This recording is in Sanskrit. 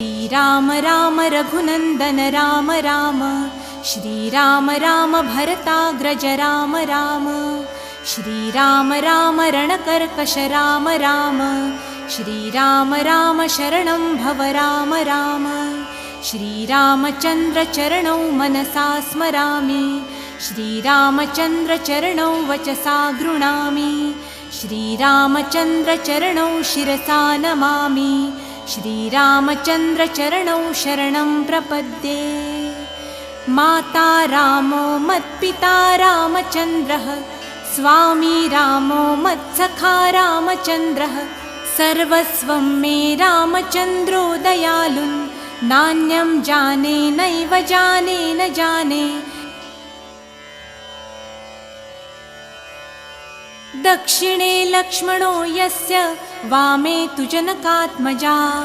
श्रीराम राम रघुनन्दन राम राम, श्रीराम राम भरताग्रज राम राम, श्रीराम राम रणकर्कश राम राम, श्रीराम राम शरणं भव राम राम, श्रीरामचन्द्र चरणौ मनसा स्मरामि, श्रीरामचन्द्र चरणौ वचसा गृह्णामि, श्रीरामचन्द्र चरणौ शिरसा नमामि, श्रीरामचन्द्र चरणौ शरणं प्रपद्ये। माता रामो मत्पिता रामचन्द्रः, स्वामी रामो मत्सखा रामचन्द्रः, सर्वस्वं मे रामचन्द्रो दयालुन्, नान्यं जाने नैव जाने न जाने। दक्षिणे लक्ष्मणो यस्य, वामे तु जनकात्मजा।